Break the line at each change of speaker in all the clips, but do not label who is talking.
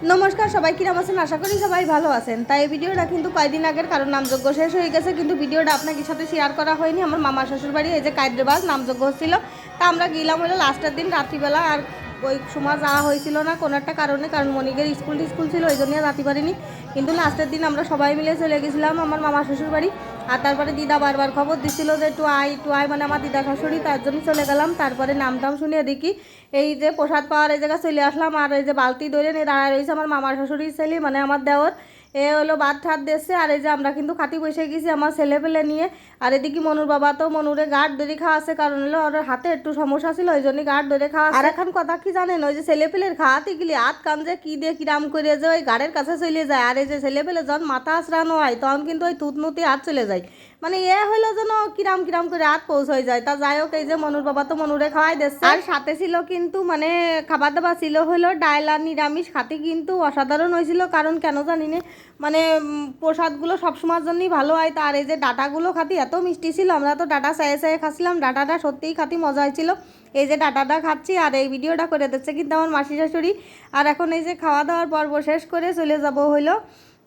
নমস্কার সবাই, কিরম আছেন? আশা করি সবাই ভালো আছেন। তাই এই ভিডিওটা কিন্তু কয়েকদিন আগের, কারণ নামযজ্ঞ শেষ হয়ে গেছে, কিন্তু ভিডিওটা আপনাদের সাথে শেয়ার করা হয়নি। আমার মামার শ্বশুরবাড়ি এই যে কায়দ্রাবাদ নামযজ্ঞ হচ্ছিল, তা আমরা গেলাম হলো লাস্টের দিন রাত্রিবেলা। আর ওই সময় যাওয়া হয়েছিল না কোনো একটা কারণে, কারণ মনিকের স্কুল ছিল, ওই জন্য যাতে পারিনি। কিন্তু লাস্টের দিন আমরা সবাই মিলে চলে গেছিলাম আমার মামার শ্বশুরবাড়ি। আর তারপরে দিদা বারবার খবর দিচ্ছিল যে একটু আয়, মানে আমার দিদা শাশুড়ি, তার জন্য চলে গেলাম। তারপরে নামটাম শুনিয়ে দেখি এই যে প্রসাদ পাওয়ার এই জায়গায় চলে আসলাম। আর এই যে বালতি ধরে নিয়ে দাঁড়ায় রয়েছে আমার মামার শাশুড়ির ছেলে, মানে আমার দেওর। এ হলো ভাত ঠাত দিচ্ছে। আর এই যে আমরা কিন্তু খাতি বসে গেছি আমার ছেলে পেলে নিয়ে। আর এদিকে মনুর বাবা তো মনুরে গাঢ় ধরে খাওয়া আছে, কারণ হলো ওর হাতে একটু সমস্যা ছিল, ওই জন্যই গাঢ় ধরে খাওয়া। আর এখন কথা কি জানেন, ওই যে ছেলে পেলের খাওয়াতে গেলে হাত কান যে কি দিয়ে কিরাম করে যে ওই গাড়ের কাছে চলে যায়। আর এই যে ছেলে পেলে যখন মাথা আশ্রানো হয় তখন কিন্তু ওই তুতনুতি হাত চলে যায়, মানে হইলো যেন কিরাম করে হাত পৌঁছায় যায়। তা যাই হোক, এই যে মনুর বাবা তো মনুরে খাওয়াই দিচ্ছে। আর সাথে ছিল কিন্তু মানে খাবার দাবার ছিল হলো ডাল আর নিরামিষ। খাতে কিন্তু অসাধারণ হয়েছিল, কারণ কেন জানি না, মানে প্রসাদগুলো সবসময়ের জন্যই ভালো হয়। তার এই যে ডাটাগুলো খাতি এত মিষ্টি ছিল, আমরা তো ডাটা চায়ে খাচ্ছিলাম। ডাটাটা সত্যিই খাতি মজা হয়েছিল। এই যে ডাটাটা খাচ্ছি আর এই ভিডিওটা করে দিচ্ছে কিন্তু আমার মাসি শাশুড়ি। আর এখন এই যে খাওয়া দাওয়ার পর্ব শেষ করে চলে যাব হইলো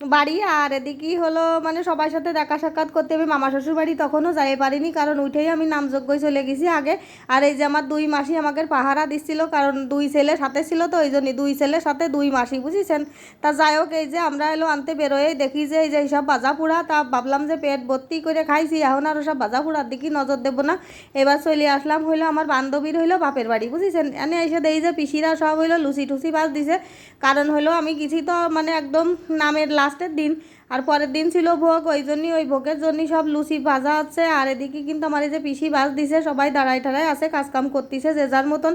বাড়ি। আর এদিকেই হলো মানে সবার সাথে দেখা সাক্ষাৎ করতে আমি মামা শ্বশুর বাড়ি তখনও যাই পারিনি, কারণ উঠেই আমি নামযজ্ঞই চলে গেছি আগে। আর এই যে আমার দুই মাসি আমাকে পাহারা দিচ্ছিল, কারণ দুই ছেলে সাথে ছিল, তো ওই জন্যই দুই ছেলের সাথে দুই মাসি, বুঝেছেন। তা যাই হোক, এই যে আমরা এলো আনতে বেরোয় দেখি যে এই যে সব ভাজা পোড়া। তা ভাবলাম যে পেট ভর্তি করে খাইছি, এখন আর সব ভাজা পোড়ার দিকে নজর দেবো না। এবার চলে আসলাম হইলো আমার বান্ধবীর হইলো বাপের বাড়ি, বুঝেছেন। এনে এসে দেখি যে পিসিরা সব হইলো লুচি টুচি ভাজ দিছে, কারণ হলো আমি গেছি তো মানে একদম নামের লাস্টের দিন। আর পরের দিন ছিল ভোগ, ওই জন্যই ওই ভোগের জন্যই সব লুচি ভাজা হচ্ছে। আর এদিকে কিন্তু আমার এই যে পিসি ভাজ দিছে, সবাই দাঁড়ায় ঠাড়ায় আছে, কাজকাম করতেছে যে যার মতন।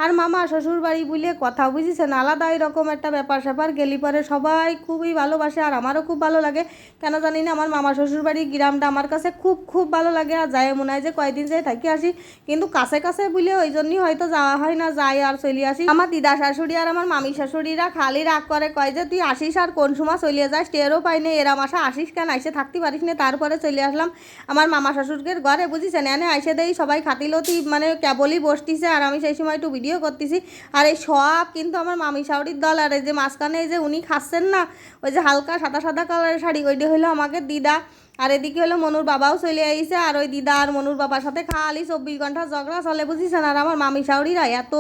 আর মামা শ্বশুর বাড়ি বলে কথা, বুঝেছেন, আলাদা এরকম একটা ব্যাপার স্যাপার। গেলি পরে সবাই খুবই ভালোবাসে, আর আমারও খুব ভালো লাগে। কেন জানি না, আমার মামা শ্বশুর বাড়ি গ্রামটা আমার কাছে খুব খুব ভালো লাগে। আর যায় মনে হয় যে কয়দিন যাই থাকি আসি, কিন্তু কাছে কাছে বলে ওই জন্যই হয়তো যাওয়া হয় না, যাই আর চলে আসি। আমার দিদা শাশুড়ি আর আমার মামি শাশুড়িরা খালি রাগ করে, কয় যে তুই আসিস আর কোন সময় চলে যাস, টেরও পাই না এরা মাসা আসিস কেন, আইসে থাকতে পারিস না। তারপরে চলে আসলাম আমার মামা শাশুড়ির ঘরে, বুঝিছেন। এনে আইসে দেই সবাই খাতিলতি মানে কেবলই বসতিছে, আর আমি সেই সময় একটু ভিডিও করতেছি। আর এই সব কিন্তু আমার মামি শাশুড়ির দল। আর এই যে মাঝখানে এই যে উনি খাচ্ছেন না, ওই যে হালকা সাদা সাদা কালারের শাড়ি, ওইটা হলো আমাকে দিদা। আর এদিকে হলো মনুর বাবাও চলে আইছে, আর ওই দিদা আর মনুর বাবার সাথে খালি 24 ঘন্টা ঝগড়া চলে, বুঝিছেন। আর আমার মামি শাশুড়িরা এত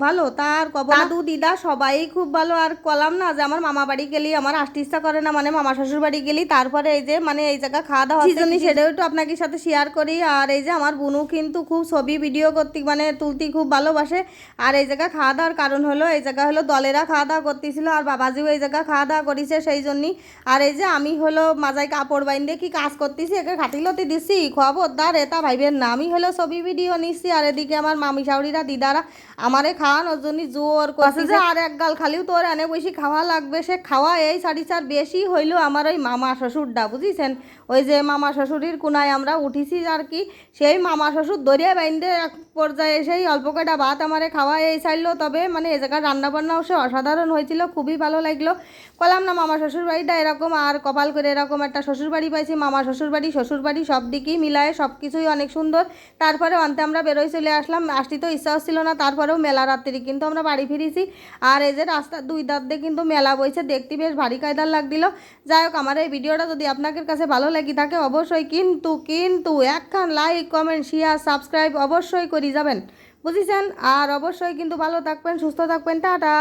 ভালো তার কব। দাদু দিদা সবাই খুব ভালো। আর কলাম না যে আমার মামা বাড়ি গেলি আমার আসতে ইচ্ছা করে না, মানে মামা শ্বশুর বাড়ি গেলি। তারপরে এই যে মানে এই জায়গা খাওয়া দাওয়া হচ্ছে, সেটাও একটু আপনাদের সাথে শেয়ার করি। আর এই যে আমার বোনও কিন্তু খুব ছবি ভিডিও করতে মানে তুলতে খুব ভালোবাসে। আর এই জায়গা খাওয়া দাওয়ার কারণ হলো এই জায়গা হলো দলেরা খাওয়া দাওয়া করতেছিল, আর বাবাজিও এই জায়গা খাওয়া দাওয়া করেছে, সেই জন্যই। আর এই যে আমি হলো মাজায় কাপড় বাইন দিয়ে কি কাজ করতেছি, একে খাটিলতি দিচ্ছি খবরদার এটা ভাইবেন না। আমি হলো ছবি ভিডিও নিচ্ছি, আর এদিকে আমার মামি শাশুড়িরা দিদারা আমারে খাওয়ানোর জন্য জোর করছে, আর এক গাল খালিও তোর অনেক বেশি খাওয়া লাগবে। সে খাওয়া এই 4.5 বেশি হইলো আমার ওই মামা শ্বশুরটা, বুঝিছেন। ওই যে মামা শ্বশুরির কোনায় আমরা উঠিছি আর কি, সেই মামা শ্বশুর দরিয়া বাইন্দে এক পর্যায়ে সেই অল্প কটা ভাত আমারে খাওয়া এই চাইলো। তবে মানে এ জায়গায় রান্নাবান্নাও সে অসাধারণ হয়েছিল, খুবই ভালো লাগলো। বললাম না মামা শ্বশুর বাড়িটা এরকম, আর কপাল করে এরকম একটা শ্বশুর বাড়ি পাইছি। মামা শ্বশুর বাড়ি সব দিকেই মিলায় সব কিছুই অনেক সুন্দর। তারপরে অন্তে আমরা বেরোই চলে আসলাম, আসতে তো ইচ্ছা হচ্ছিল না, তারপরেও মেলা রাত্রি কিন্তু আমরা বাড়ি ফিরেছি। আর এই যে রাস্তার দুই ধার দিয়ে কিন্তু মেলা বইছে, দেখতে বেশ ভারী কায়দার লাগছিল। যাই হোক, আমার এই ভিডিওটা যদি আপনাদের কাছে ভালো লেগে থাকে অবশ্যই কিন্তু একখান লাইক কমেন্ট শেয়ার সাবস্ক্রাইব অবশ্যই করে যাবেন, বুঝেছেন। আর অবশ্যই কিন্তু ভালো থাকবেন, সুস্থ থাকবেন, টাটা।